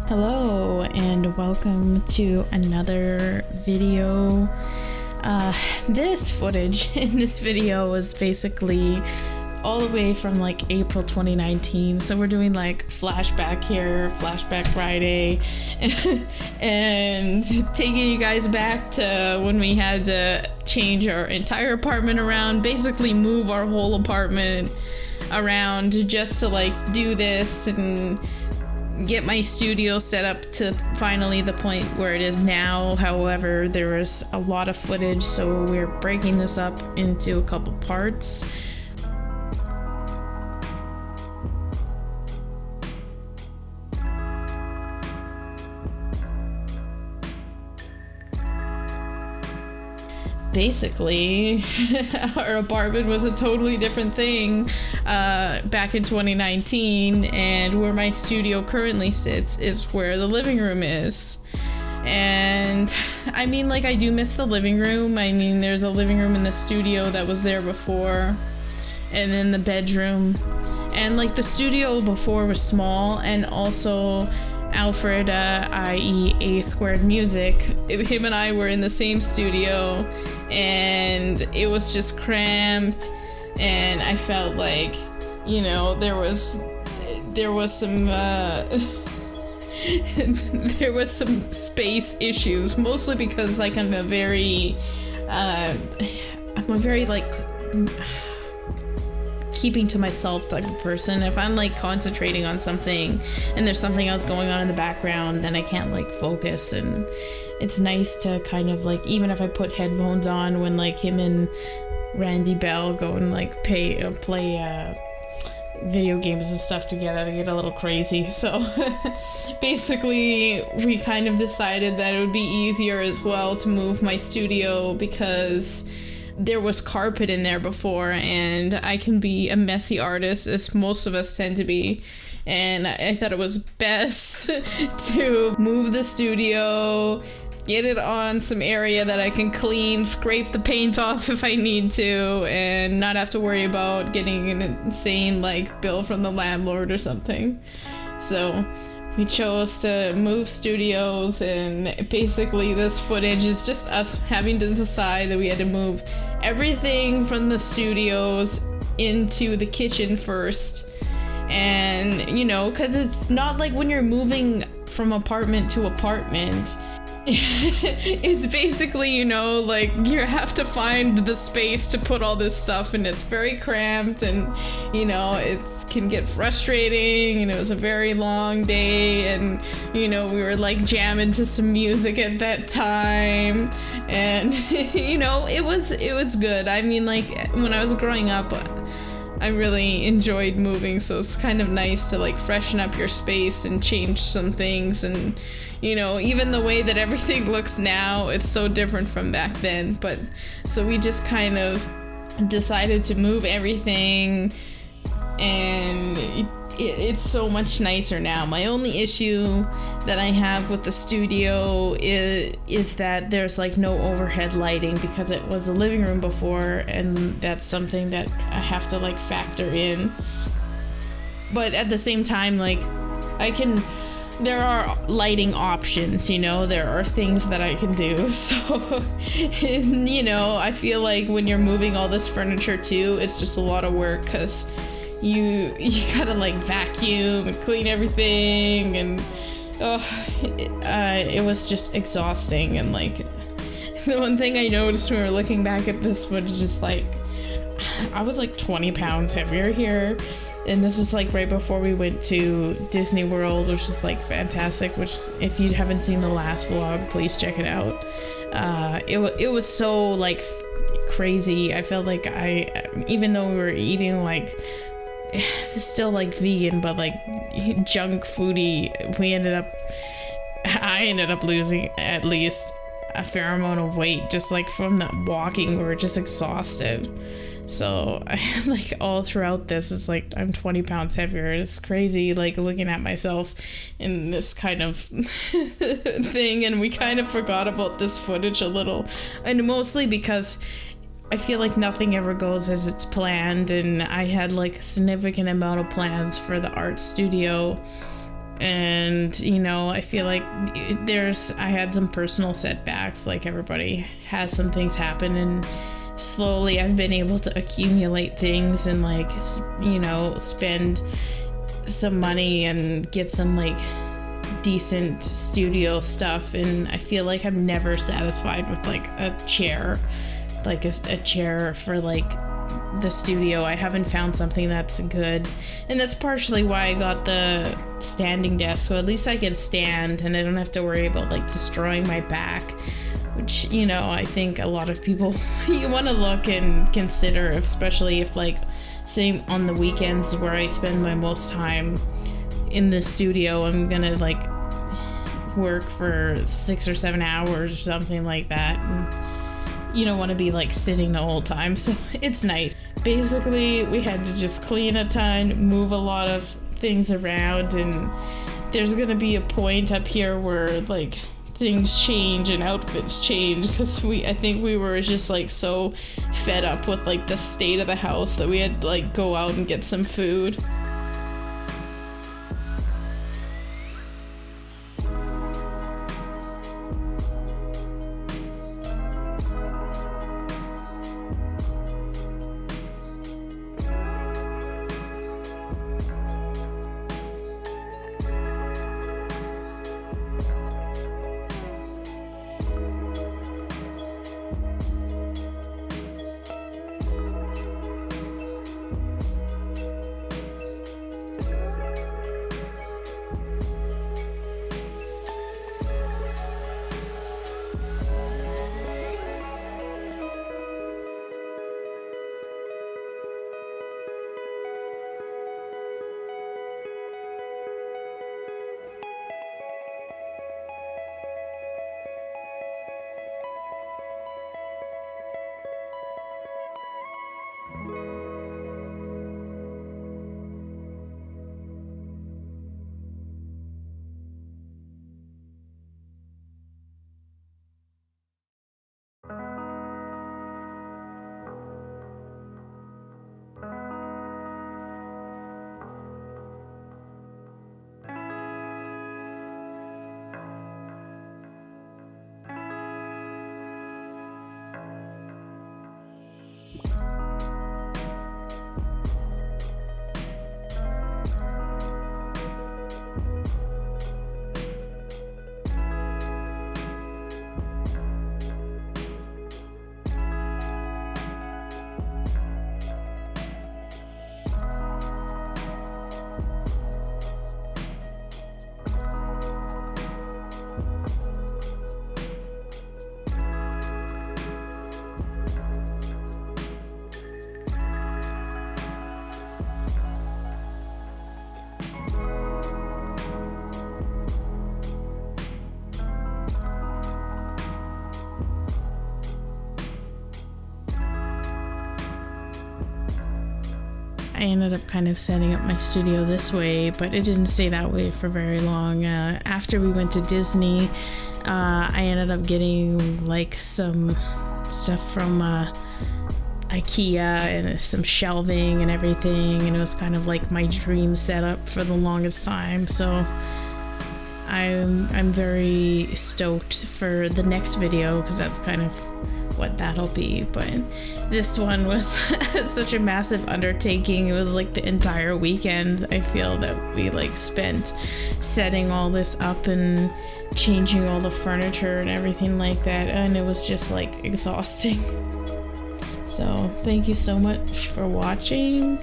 Hello and welcome to another video. This footage in this video was basically all the way from like April 2019, so we're doing like flashback here, flashback Friday, and taking you guys back to when we had to change our entire apartment around, basically move our whole apartment around just to like do this and get my studio set up to finally the point where it is now. However, there was a lot of footage, so we're breaking this up into a couple parts. Basically, our apartment was a totally different thing back in 2019, and where my studio currently sits is where the living room is. And I mean, like, I do miss the living room. I mean, there's a living room in the studio that was there before, and then the bedroom. And like, the studio before was small, and also Alfred, i.e. A-squar3d Music, him and I were in the same studio, and it was just cramped, and I felt like, you know, there was some there was some space issues, mostly because like I'm a very like keeping to myself type of person. If I'm like concentrating on something and there's something else going on in the background, then I can't like focus. And it's nice to kind of like, even if I put headphones on when like him and Randy Bell go and like play video games and stuff together, they get a little crazy. So basically we kind of decided that it would be easier as well to move my studio, because there was carpet in there before, and I can be a messy artist, as most of us tend to be, and I thought it was best to move the studio, get it on some area that I can clean, scrape the paint off if I need to, and not have to worry about getting an insane like bill from the landlord or something. So we chose to move studios, and basically this footage is just us having to decide that we had to move everything from the studios into the kitchen first. And you know, because it's not like when you're moving from apartment to apartment, it's basically, you know, like you have to find the space to put all this stuff, and it's very cramped, and you know, it can get frustrating, and it was a very long day, and you know, we were like jamming to some music at that time, and you know, it was good. I mean, like, when I was growing up, I really enjoyed moving, so it's kind of nice to like freshen up your space and change some things. And you know, even the way that everything looks now, it's so different from back then. But so we just kind of decided to move everything, and it's so much nicer now. My only issue that I have with the studio is that there's like no overhead lighting, because it was a living room before, and that's something that I have to like factor in. But at the same time, like, there are lighting options, you know, there are things that I can do. So, you know, I feel like when you're moving all this furniture too, it's just a lot of work, because you gotta like vacuum and clean everything, and it was just exhausting. And like, the one thing I noticed when we were looking back at this footage is like, I was like 20 pounds heavier here. And this was like right before we went to Disney World, which is like fantastic, which if you haven't seen the last vlog, please check it out. It was so like crazy. I felt like even though we were eating like still like vegan, but like junk foodie, I ended up losing at least a fair amount of weight just like from that walking. We were just exhausted. So like all throughout this, it's like I'm 20 pounds heavier. It's crazy, like looking at myself in this kind of thing. And we kind of forgot about this footage a little, and mostly because I feel like nothing ever goes as it's planned, and I had like a significant amount of plans for the art studio and you know, I feel like I had some personal setbacks, like everybody has some things happen, and slowly I've been able to accumulate things and like, you know, spend some money and get some like decent studio stuff, and I feel like I'm never satisfied with like a chair, like a chair for like the studio. I haven't found something that's good, and that's partially why I got the standing desk, so at least I can stand and I don't have to worry about like destroying my back, which, you know, I think a lot of people you want to look and consider, especially if like, say on the weekends where I spend my most time in the studio, I'm gonna like work for 6 or 7 hours or something like that, and you don't want to be like sitting the whole time, so it's nice. Basically, we had to just clean a ton, move a lot of things around, and there's gonna be a point up here where like things change and outfits change, because I think we were just like so fed up with like the state of the house that we had to like go out and get some food. I ended up kind of setting up my studio this way, but it didn't stay that way for very long. After we went to Disney, I ended up getting like some stuff from IKEA and some shelving and everything, and it was kind of like my dream setup for the longest time. So I'm very stoked for the next video, because that's kind of what that'll be. But this one was such a massive undertaking. It was like the entire weekend, I feel, that we like spent setting all this up and changing all the furniture and everything like that, and it was just like exhausting. So thank you so much for watching.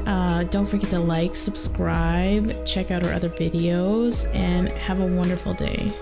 Don't forget to like, subscribe, check out our other videos, and have a wonderful day.